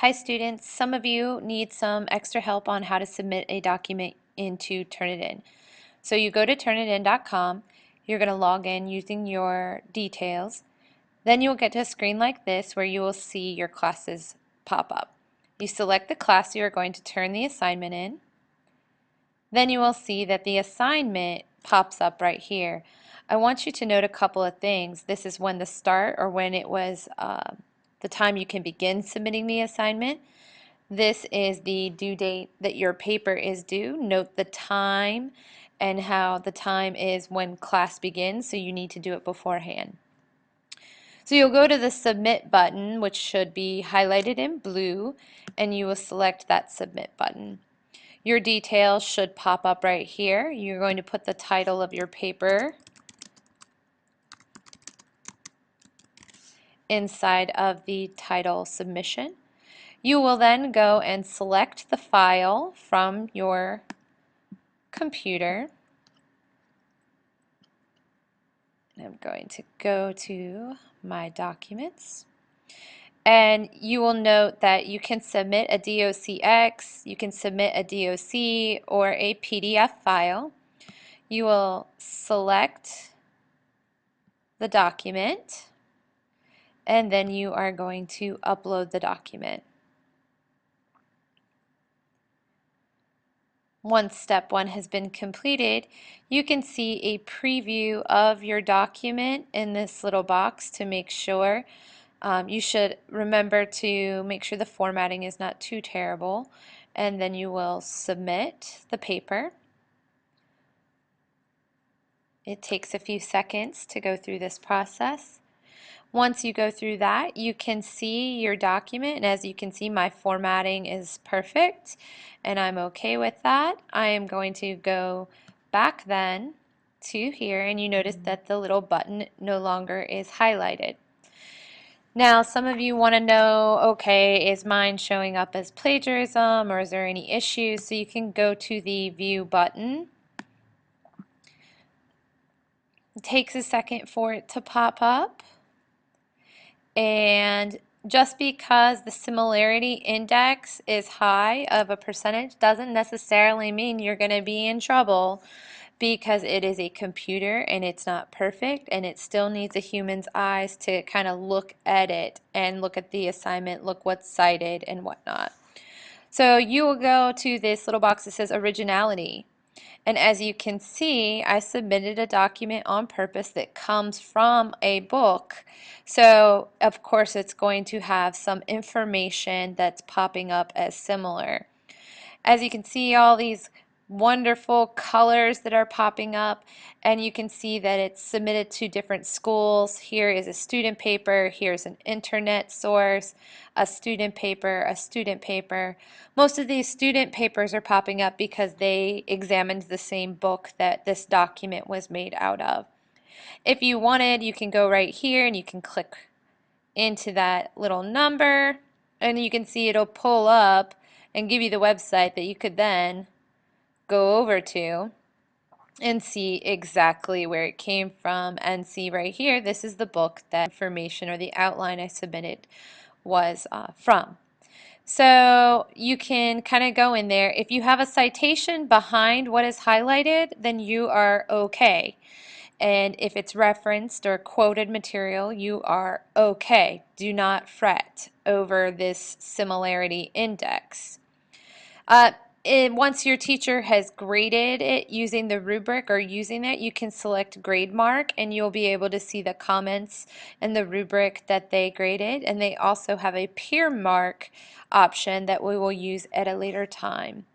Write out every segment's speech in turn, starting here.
Hi students, some of you need some extra help on how to submit a document into Turnitin. So you go to turnitin.com, you're going to log in using your details, then you'll get to a screen like this where you will see your classes pop up. You select the class you are going to turn the assignment in, then you will see that the assignment pops up right here. I want you to note a couple of things. This is when the start or when it was the time you can begin submitting the assignment. This is the due date that your paper is due. Note the time and how the time is when class begins, so you need to do it beforehand. So you'll go to the Submit button, which should be highlighted in blue, and you will select that Submit button. Your details should pop up right here. You're going to put the title of your paper inside of the title submission. You will then go and select the file from your computer. I'm going to go to my documents. And you will note that you can submit a docx, you can submit a doc, or a PDF file. You will select the document, and then you are going to upload the document. Once step one has been completed, you can see a preview of your document in this little box to make sure. You should remember to make sure the formatting is not too terrible, and then you will submit the paper. It takes a few seconds to go through this process. Once you go through that, you can see your document, and as you can see, my formatting is perfect, and I'm okay with that. I am going to go back then to here, and you notice that the little button no longer is highlighted. Now, some of you want to know, okay, is mine showing up as plagiarism, or is there any issues? So you can go to the View button. It takes a second for it to pop up. And just because the similarity index is high of a percentage doesn't necessarily mean you're going to be in trouble, because it is a computer and it's not perfect and it still needs a human's eyes to kind of look at it and look at the assignment, look what's cited and whatnot. So you will go to this little box that says originality. And as you can see, I submitted a document on purpose that comes from a book. So of course it's going to have some information that's popping up as similar. As you can see, all these wonderful colors that are popping up, and you can see that it's submitted to different schools. Here is a student paper, here's an internet source, a student paper, a student paper. Most of these student papers are popping up because they examined the same book that this document was made out of. If you wanted, you can go right here and you can click into that little number, and you can see it'll pull up and give you the website that you could then go over to and see exactly where it came from, and see right here, this is the book that information or the outline I submitted was from. So you can kind of go in there. If you have a citation behind what is highlighted, then you are okay. And if it's referenced or quoted material, you are okay. Do not fret over this similarity index. Uh, Once your teacher has graded it using the rubric or using it, you can select grade mark and you'll be able to see the comments and the rubric that they graded. And they also have a peer mark option that we will use at a later time.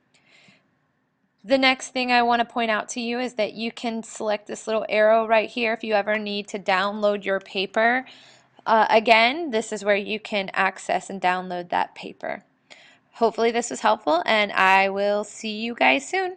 The next thing I want to point out to you is that you can select this little arrow right here if you ever need to download your paper. Again, this is where you can access and download that paper. Hopefully this was helpful, and I will see you guys soon.